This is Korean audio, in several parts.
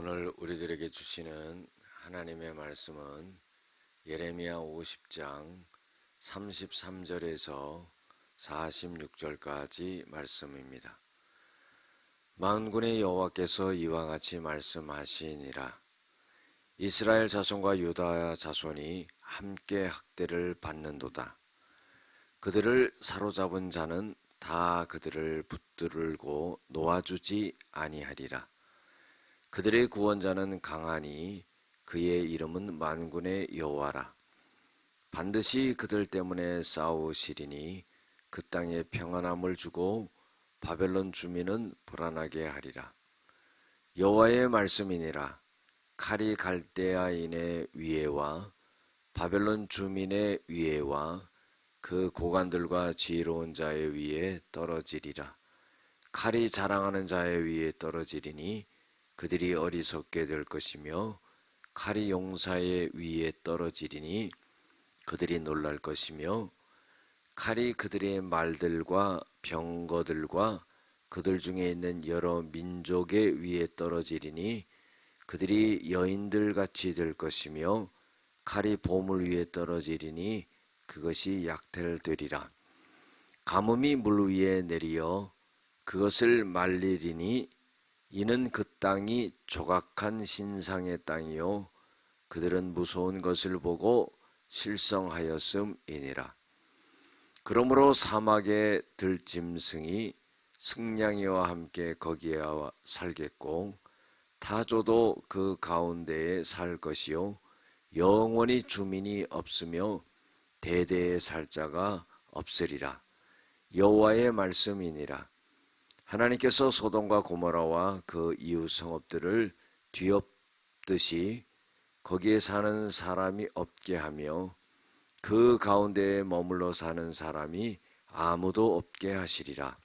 오늘 우리들에게 주시는 하나님의 말씀은 예레미야 50장 33절에서 46절까지 말씀입니다. 만군의 여호와께서 이와 같이 말씀하시니라. 이스라엘 자손과 유다 자손이 함께 학대를 받는도다. 그들을 사로잡은 자는 다 그들을 붙들고 놓아주지 아니하리라. 그들의 구원자는 강하니 그의 이름은 만군의 여호와라. 반드시 그들 때문에 싸우시리니 그 땅에 평안함을 주고 바벨론 주민은 불안하게 하리라. 여호와의 말씀이니라. 칼이 갈대아인의 위에와 바벨론 주민의 위에와 그 고관들과 지혜로운 자의 위에 떨어지리라. 칼이 자랑하는 자의 위에 떨어지리니 그들이 어리석게 될 것이며 칼이 용사의 위에 떨어지리니 그들이 놀랄 것이며 칼이 그들의 말들과 병거들과 그들 중에 있는 여러 민족의 위에 떨어지리니 그들이 여인들같이 될 것이며 칼이 보물 위에 떨어지리니 그것이 약탈되리라. 가뭄이 물 위에 내리어 그것을 말리리니 이는 그 땅이 조각한 신상의 땅이요 그들은 무서운 것을 보고 실성하였음이니라. 그러므로 사막의 들짐승이 승냥이와 함께 거기에 살겠고 타조도 그 가운데에 살 것이요 영원히 주민이 없으며 대대의 살 자가 없으리라. 여호와의 말씀이니라. 하나님께서 소돔과 고모라와 그 이웃 성읍들을 뒤엎듯이 거기에 사는 사람이 없게 하며 그 가운데에 머물러 사는 사람이 아무도 없게 하시리라.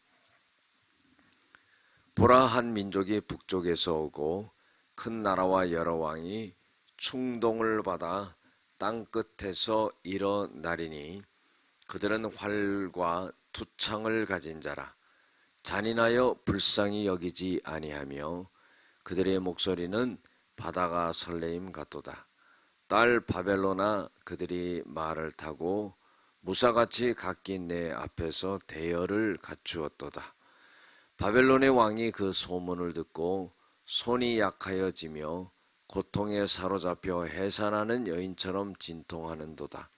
보라, 한 민족이 북쪽에서 오고 큰 나라와 여러 왕이 충동을 받아 땅끝에서 일어나리니 그들은 활과 투창을 가진 자라. 잔인하여 불쌍히 여기지 아니하며 그들의 목소리는 바다가 설레임 같도다. 딸 바벨로나, 그들이 말을 타고 무사같이 각기 내 앞에서 대열을 갖추었도다. 바벨론의 왕이 그 소문을 듣고 손이 약하여지며 고통에 사로잡혀 해산하는 여인처럼 진통하는도다.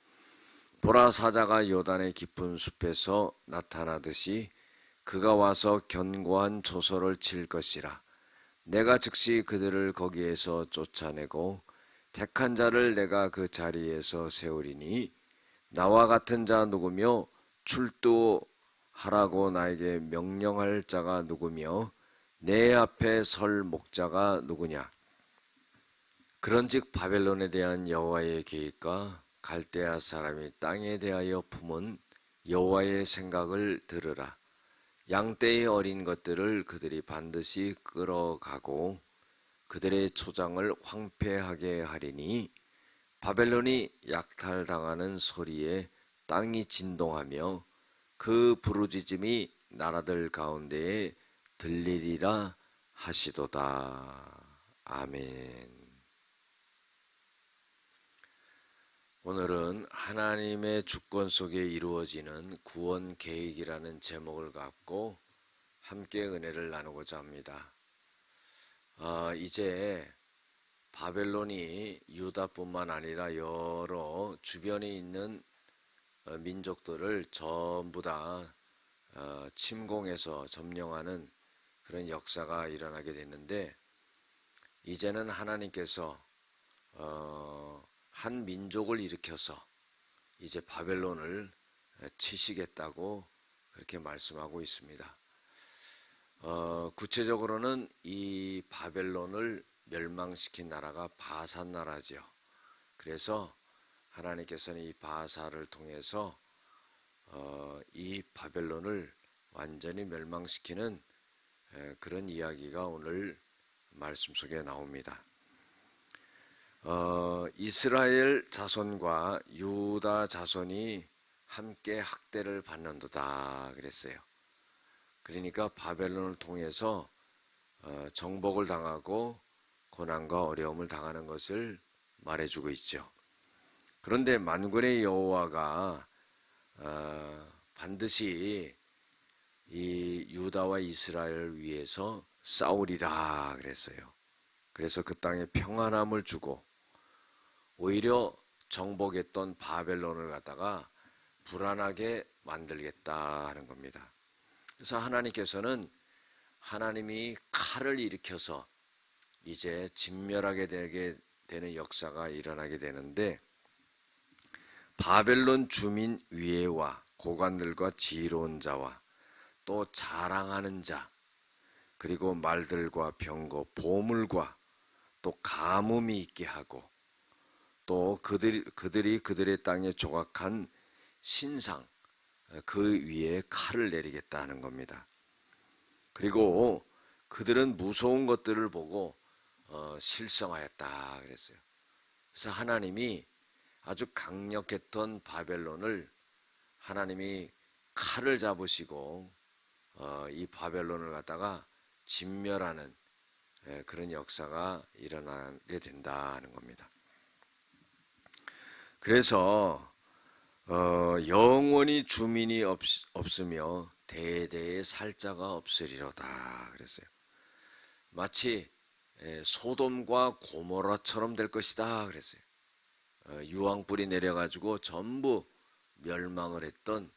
보라, 사자가 요단의 깊은 숲에서 나타나듯이 그가 와서 견고한 조소를 칠 것이라. 내가 즉시 그들을 거기에서 쫓아내고 택한 자를 내가 그 자리에서 세우리니 나와 같은 자 누구며 출두하라고 나에게 명령할 자가 누구며 내 앞에 설 목자가 누구냐. 그런즉 바벨론에 대한 여호와의 계획과 갈대아 사람이 땅에 대하여 품은 여호와의 생각을 들으라. 양떼의 어린 것들을 그들이 반드시 끌어가고 그들의 초장을 황폐하게 하리니 바벨론이 약탈당하는 소리에 땅이 진동하며 그 부르짖음이 나라들 가운데에 들리리라 하시도다. 아멘. 오늘은 하나님의 주권 속에 이루어지는 구원 계획이라는 제목을 갖고 함께 은혜를 나누고자 합니다. 이제 바벨론이 유다뿐만 아니라 여러 주변에 있는 민족들을 전부 다 침공해서 점령하는 그런 역사가 일어나게 됐는데, 이제는 하나님께서 한 민족을 일으켜서 이제 바벨론을 치시겠다고 그렇게 말씀하고 있습니다. 구체적으로는 이 바벨론을 멸망시킨 나라가 바산 나라죠. 그래서 하나님께서는 이 바사를 통해서 이 바벨론을 완전히 멸망시키는 그런 이야기가 오늘 말씀 속에 나옵니다. 이스라엘 자손과 유다 자손이 함께 학대를 받는도다 그랬어요. 그러니까 바벨론을 통해서 정복을 당하고 고난과 어려움을 당하는 것을 말해주고 있죠. 그런데 만군의 여호와가 반드시 이 유다와 이스라엘을 위해서 싸우리라 그랬어요. 그래서 그 땅에 평안함을 주고 오히려 정복했던 바벨론을 갖다가 불안하게 만들겠다 하는 겁니다. 그래서 하나님께서는 하나님이 칼을 일으켜서 이제 진멸하게 되게 되는 역사가 일어나게 되는데, 바벨론 주민 위에와 고관들과 지혜로운 자와 또 자랑하는 자, 그리고 말들과 병거 보물과 또 가뭄이 있게 하고, 또 그들이 그들의 땅에 조각한 신상 그 위에 칼을 내리겠다는 겁니다. 그리고 그들은 무서운 것들을 보고 실성하였다 그랬어요. 그래서 하나님이 아주 강력했던 바벨론을 하나님이 칼을 잡으시고 이 바벨론을 갖다가 진멸하는 그런 역사가 일어나게 된다는 겁니다. 그래서 영원히 주민이 없으며 대대에 살자가 없으리로다 그랬어요. 마치 소돔과 고모라처럼 될 것이다 그랬어요. 유황불이 내려가지고 전부 멸망을 했던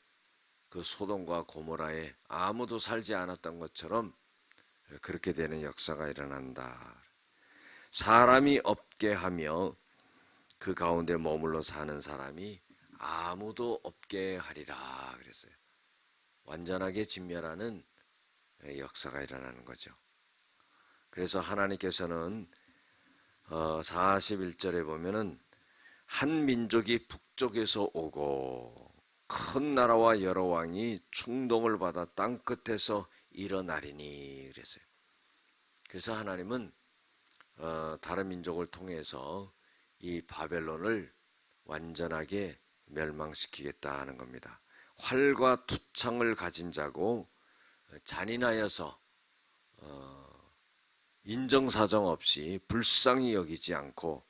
그 소돔과 고모라에 아무도 살지 않았던 것처럼 그렇게 되는 역사가 일어난다. 사람이 없게 하며 그 가운데 머물러 사는 사람이 아무도 없게 하리라 그랬어요. 완전하게 진멸하는 역사가 일어나는 거죠. 그래서 하나님께서는 41절에 보면은 한 민족이 북쪽에서 오고 큰 나라와 여러 왕이 충동을 받아 땅 끝에서 일어나리니 그랬어요. 그래서 하나님은 다른 민족을 통해서 이 바벨론을 완전하게 멸망시키겠다 하는 겁니다. 활과 투창을 가진 자고 잔인하여서 인정사정 없이 불쌍히 여기지 않고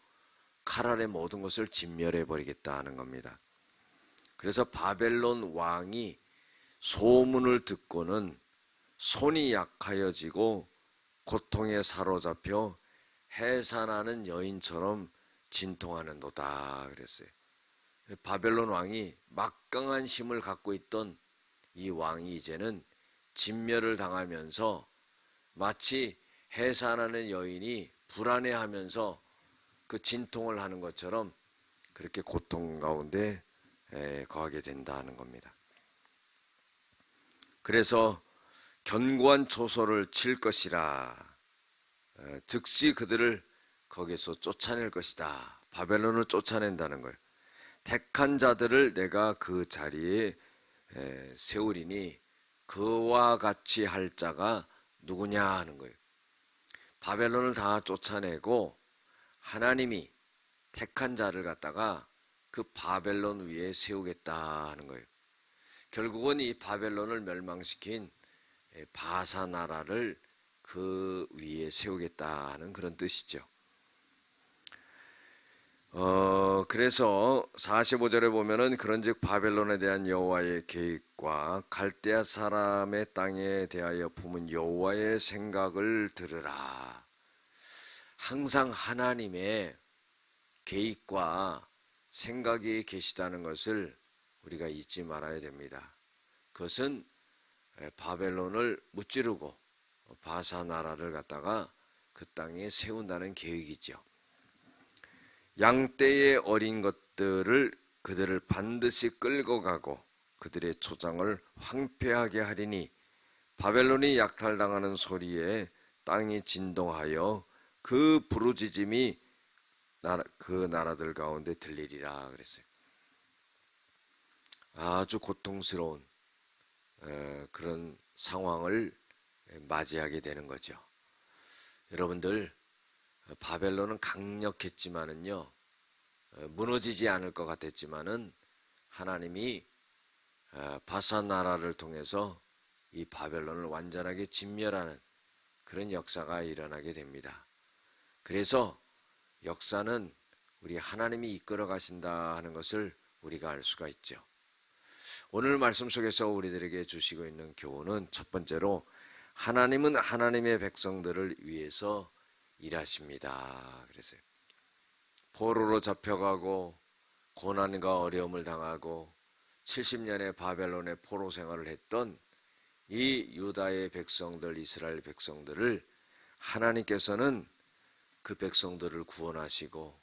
칼 아래 모든 것을 진멸해 버리겠다 하는 겁니다. 그래서 바벨론 왕이 소문을 듣고는 손이 약하여지고 고통에 사로잡혀 해산하는 여인처럼 진통하는도다 그랬어요. 바벨론 왕이 막강한 힘을 갖고 있던 이 왕이 이제는 진멸을 당하면서 마치 해산하는 여인이 불안해하면서 그 진통을 하는 것처럼 그렇게 고통 가운데 거하게 된다는 겁니다. 그래서 견고한 초소를 칠 것이라, 즉시 그들을 거기서 쫓아낼 것이다. 바벨론을 쫓아낸다는 거예요. 택한 자들을 내가 그 자리에 세우리니 그와 같이 할 자가 누구냐 하는 거예요. 바벨론을 다 쫓아내고 하나님이 택한 자를 갖다가 그 바벨론 위에 세우겠다 하는 거예요. 결국은 이 바벨론을 멸망시킨 바사 나라를 그 위에 세우겠다 하는 그런 뜻이죠. 그래서 45절에 보면은 그런즉 바벨론에 대한 여호와의 계획과 갈대아 사람의 땅에 대하여 품은 여호와의 생각을 들으라. 항상 하나님의 계획과 생각이 계시다는 것을 우리가 잊지 말아야 됩니다. 그것은 바벨론을 무찌르고 바사 나라를 갖다가 그 땅에 세운다는 계획이죠. 양떼의 어린 것들을 그들을 반드시 끌고 가고 그들의 초장을 황폐하게 하리니 바벨론이 약탈당하는 소리에 땅이 진동하여 그 부르짖음이 그 나라들 가운데 들리리라 그랬어요. 아주 고통스러운 그런 상황을 맞이하게 되는 거죠. 여러분들, 바벨론은 강력했지만은요, 무너지지 않을 것 같았지만은 하나님이 바사 나라를 통해서 이 바벨론을 완전하게 진멸하는 그런 역사가 일어나게 됩니다. 그래서 역사는 우리 하나님이 이끌어 가신다 하는 것을 우리가 알 수가 있죠. 오늘 말씀 속에서 우리들에게 주시고 있는 교훈은 첫 번째로 하나님은 하나님의 백성들을 위해서 일하십니다. 그랬어요. 포로로 잡혀가고 고난과 어려움을 당하고 70년의 바벨론의 포로 생활을 했던 이 유다의 백성들, 이스라엘 백성들을 하나님께서는 그 백성들을 구원하시고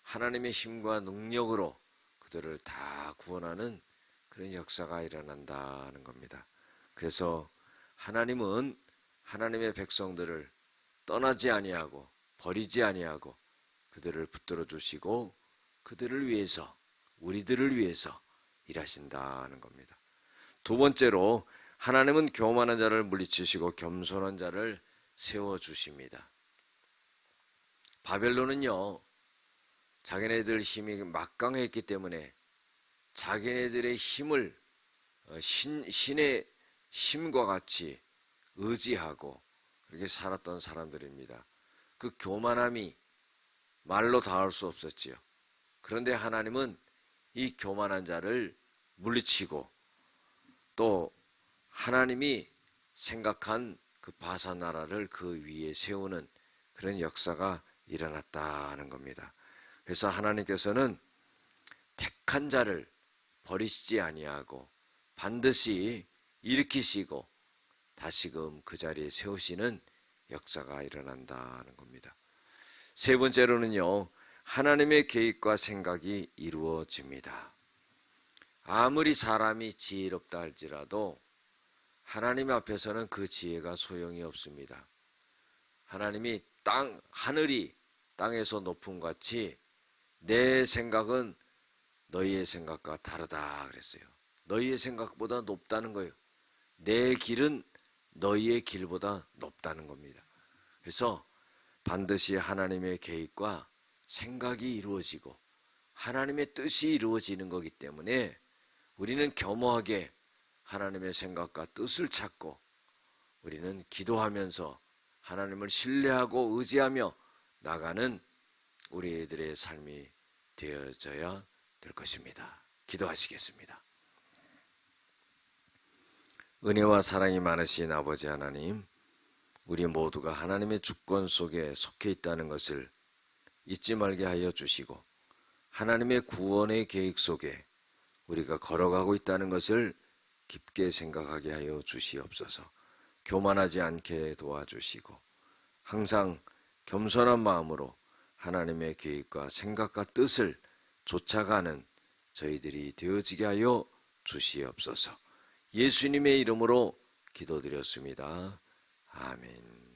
하나님의 힘과 능력으로 그들을 다 구원하는 그런 역사가 일어난다는 겁니다. 그래서 하나님은 하나님의 백성들을 떠나지 아니하고 버리지 아니하고 그들을 붙들어 주시고 그들을 위해서, 우리들을 위해서 일하신다는 겁니다. 두 번째로 하나님은 교만한 자를 물리치시고 겸손한 자를 세워주십니다. 바벨론은요, 자기네들 힘이 막강했기 때문에 자기네들의 힘을 신의 힘과 같이 의지하고 그렇게 살았던 사람들입니다. 그 교만함이 말로 닿을 수 없었지요. 그런데 하나님은 이 교만한 자를 물리치고 또 하나님이 생각한 그 바산 나라를 그 위에 세우는 그런 역사가 일어났다는 겁니다. 그래서 하나님께서는 택한 자를 버리시지 아니하고 반드시 일으키시고 다시금 그 자리에 세우시는 역사가 일어난다는 겁니다. 세 번째로는요, 하나님의 계획과 생각이 이루어집니다. 아무리 사람이 지혜롭다 할지라도 하나님 앞에서는 그 지혜가 소용이 없습니다. 하나님이 하늘이 땅에서 높음 같이 내 생각은 너희의 생각과 다르다 그랬어요. 너희의 생각보다 높다는 거예요. 내 길은 너희의 길보다 높다는 겁니다. 그래서 반드시 하나님의 계획과 생각이 이루어지고 하나님의 뜻이 이루어지는 거기 때문에 우리는 겸허하게 하나님의 생각과 뜻을 찾고 우리는 기도하면서 하나님을 신뢰하고 의지하며 나가는 우리들의 삶이 되어져야 될 것입니다. 기도하시겠습니다. 은혜와 사랑이 많으신 아버지 하나님, 우리 모두가 하나님의 주권 속에 속해 있다는 것을 잊지 말게 하여 주시고 하나님의 구원의 계획 속에 우리가 걸어가고 있다는 것을 깊게 생각하게 하여 주시옵소서. 교만하지 않게 도와주시고 항상 겸손한 마음으로 하나님의 계획과 생각과 뜻을 쫓아가는 저희들이 되어지게 하여 주시옵소서. 예수님의 이름으로 기도드렸습니다. 아멘.